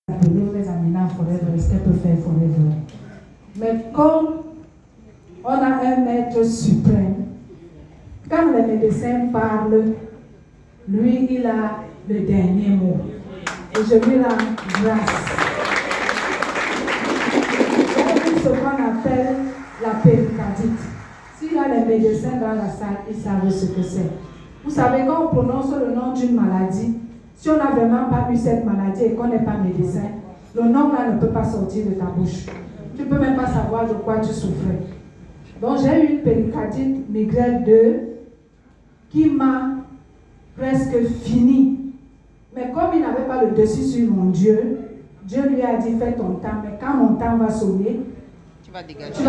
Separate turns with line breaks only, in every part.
les Amina Forever, ce qu'elle peut faire Forever. Mais comme on a un maître suprême, quand les médecins parlent, lui, il a le dernier mot. Et je lui rends grâce. C'est ce qu'on appelle la péricardite. S'il y a les médecins dans la salle, ils savent ce que c'est. Vous savez, quand on prononce le nom d'une maladie, si on n'a vraiment pas eu cette maladie et qu'on n'est pas médecin, le nom là ne peut pas sortir de ta bouche. Tu ne peux même pas savoir de quoi tu souffrais. Donc j'ai eu une péricardite migraine 2 qui m'a presque fini. Mais comme il n'avait pas le dessus sur mon Dieu, Dieu lui a dit fais ton temps, mais quand mon temps va sonner, tu vas déguerpir.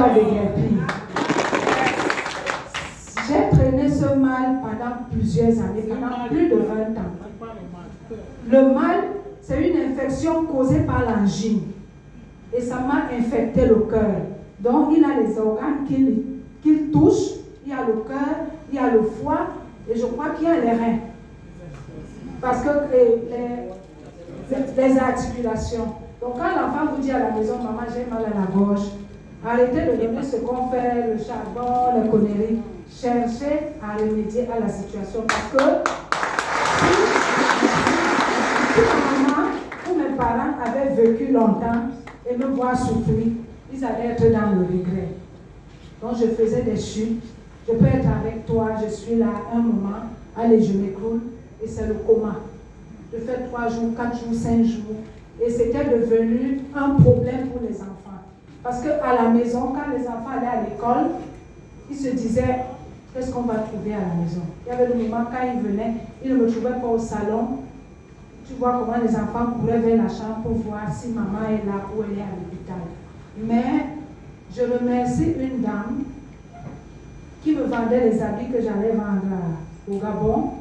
J'ai traîné ce mal pendant plusieurs années, pendant plus de 20 ans. Le mal, c'est une infection causée par l'angine. Et ça m'a infecté le cœur. Donc, il a les organes qu'il touche. Il y a le cœur, il y a le foie, et je crois qu'il y a les reins. Parce que les articulations. Donc, quand l'enfant vous dit à la maison, maman, j'ai mal à la gorge, arrêtez de donner ce qu'on fait, le charbon, les conneries. Cherchez à remédier à la situation. Parce que si ma maman ou mes parents avaient vécu longtemps et me voir souffrir, ils allaient être dans le regret. Donc je faisais des chutes. Je peux être avec toi, je suis là un moment, allez, je m'écroule, et c'est le coma. Je fais 3 jours, 4 jours, 5 jours. Et c'était devenu un problème pour les enfants. Parce qu'à la maison, quand les enfants allaient à l'école, ils se disaient, qu'est-ce qu'on va trouver à la maison? Il y avait le moment quand ils venaient, ils ne me trouvaient pas au salon. Tu vois comment les enfants couraient vers la chambre pour voir si maman est là ou elle est à l'hôpital. Mais je remercie une dame qui me vendait les habits que j'allais vendre au Gabon.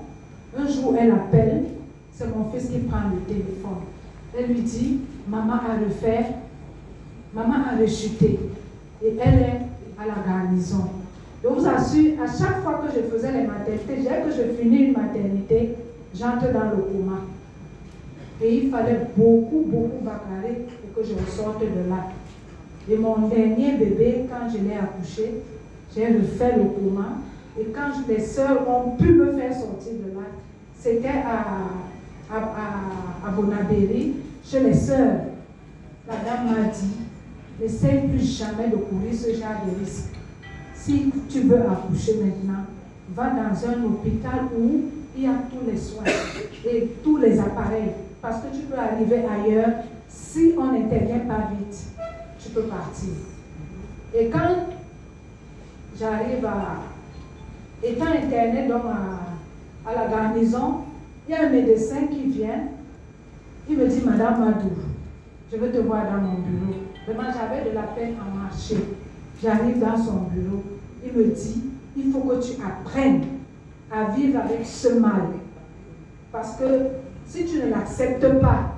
Un jour, elle appelle, c'est mon fils qui prend le téléphone. Elle lui dit, maman a refait, maman a rechuté. Et elle est à la garnison. Je vous assure, à chaque fois que je faisais les maternités, dès que je finis une maternité, j'entre dans le coma. Et il fallait beaucoup bacarer pour que je ressorte de là. Et mon dernier bébé, quand je l'ai accouché, j'ai refait le coma. Et quand les sœurs ont pu me faire sortir de là, c'était à Bonabéry, chez les sœurs. La dame m'a dit, n'essaye plus jamais de courir ce genre de risque. Si tu veux accoucher maintenant, va dans un hôpital où il y a tous les soins et tous les appareils. Parce que tu peux arriver ailleurs, si on n'intervient pas vite, tu peux partir. Et quand j'arrive étant interné donc à la garnison, il y a un médecin qui vient, il me dit, Madame Madou, je veux te voir dans mon bureau. Vraiment, j'avais de la peine à marcher. J'arrive dans son bureau, il me dit, il faut que tu apprennes à vivre avec ce mal. Parce que si tu ne l'acceptes pas,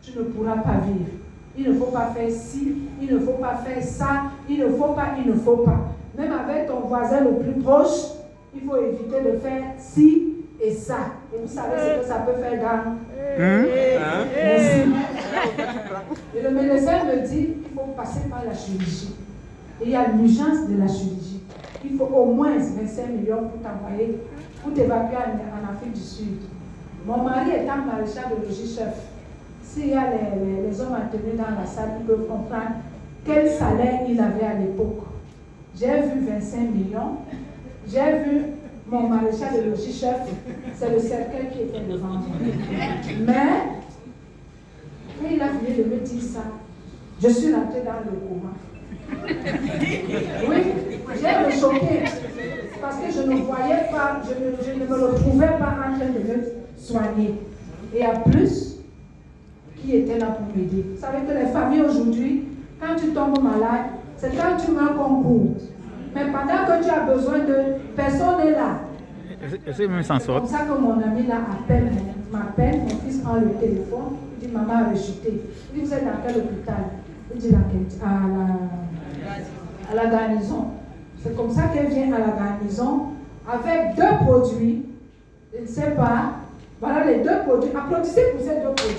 tu ne pourras pas vivre. Il ne faut pas faire ci, il ne faut pas faire ça, il ne faut pas. Même avec ton voisin le plus proche, il faut éviter de faire ci et ça. Et vous savez ce que ça peut faire dans... Merci. Et le médecin me dit, il faut passer par la chirurgie. Et il y a l'urgence de la chirurgie. Il faut au moins 25 millions pour t'envoyer, pour t'évacuer en Afrique du Sud. Mon mari étant maréchal de logis-chef, s'il y a les hommes à tenir dans la salle, ils peuvent comprendre quel salaire il avait à l'époque. J'ai vu 25 millions, j'ai vu mon maréchal de logis-chef, c'est le cercueil qui était devant moi. Mais, quand il a fini de me dire ça, je suis rentrée dans le coma. Oui, j'ai me choqué parce que je ne voyais pas, je ne me retrouvais pas en train de me soigner. Et à plus, qui était là pour m'aider. Vous savez que les familles aujourd'hui, quand tu tombes malade, c'est quand tu meurs qu'on court. Mais pendant que tu as besoin de personne n'est là. C'est comme ça que mon ami là m'appelle, mon fils prend le téléphone, il dit maman a rechuté. Il dit vous êtes dans quel hôpital? Il dit à la garnison. C'est comme ça qu'elle vient à la garnison avec 2 produits. Je ne sais pas. Voilà les 2 produits. Applaudissez pour ces 2 produits.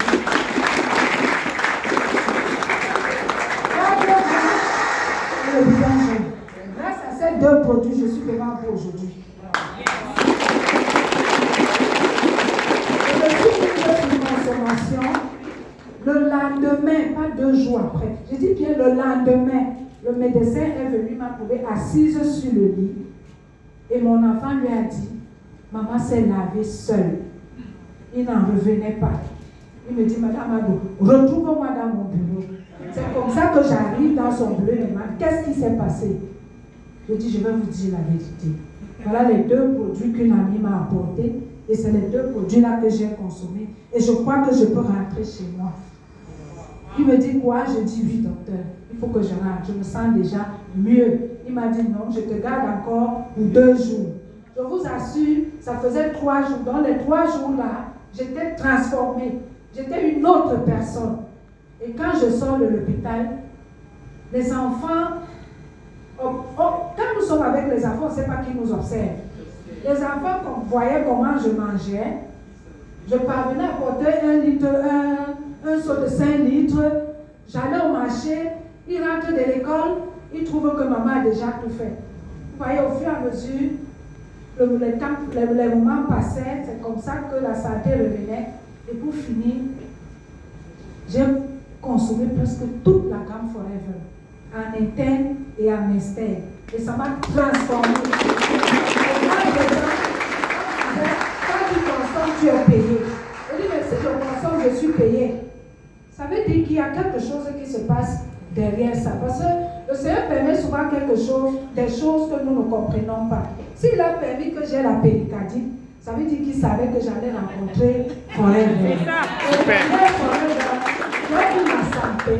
je suis devant vous aujourd'hui. Je suis venue une consommation. Le lendemain, pas 2 jours après, je dis bien le lendemain, le médecin est venu m'a trouvé assise sur le lit et mon enfant lui a dit, maman s'est lavée seule. Il n'en revenait pas. Il me dit, Madame Ado, retrouve-moi dans mon bureau. C'est comme ça que j'arrive dans son bureau et me demande, qu'est-ce qui s'est passé? Je dis, je vais vous dire la vérité. Voilà les 2 produits qu'une amie m'a apportés et c'est les 2 produits-là que j'ai consommés. Et je crois que je peux rentrer chez moi. Il me dit quoi? Je dis oui, docteur. Il faut que je rentre. Je me sens déjà mieux. Il m'a dit non, je te garde encore pour 2 jours. Je vous assure, ça faisait 3 jours. Dans les 3 jours-là, j'étais transformée. J'étais une autre personne. Et quand je sors de l'hôpital, les enfants, quand nous sommes avec les enfants, on ne sait pas qui nous observe. Les enfants voyaient comment je mangeais. Je parvenais à porter un seau de 5 litres. J'allais au marché. Ils rentrent de l'école. Ils trouvent que maman a déjà tout fait. Vous voyez, au fur et à mesure, les moments passaient. C'est comme ça que la santé revenait. Et pour finir, j'ai consommé presque toute la gamme Forever, en interne et en externe. Et ça m'a transformée. Quand tu consommes, tu es payé. Je dis, mais si je consomme, je suis payé. Ça veut dire qu'il y a quelque chose qui se passe derrière ça. Parce que le Seigneur permet souvent quelque chose, des choses que nous ne comprenons pas. S'il a permis que j'ai la péricardite, ça veut dire qu'il savait que j'allais rencontrer Forever. J'ai eu ma santé.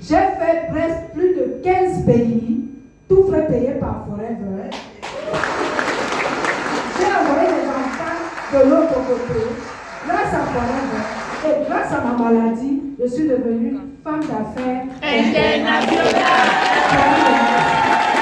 J'ai fait presque plus de 15 pays, tout frais payé par Forever. J'ai envoyé les enfants de l'autre côté, grâce à Forever. Et grâce à ma maladie, je suis devenue femme d'affaires internationale.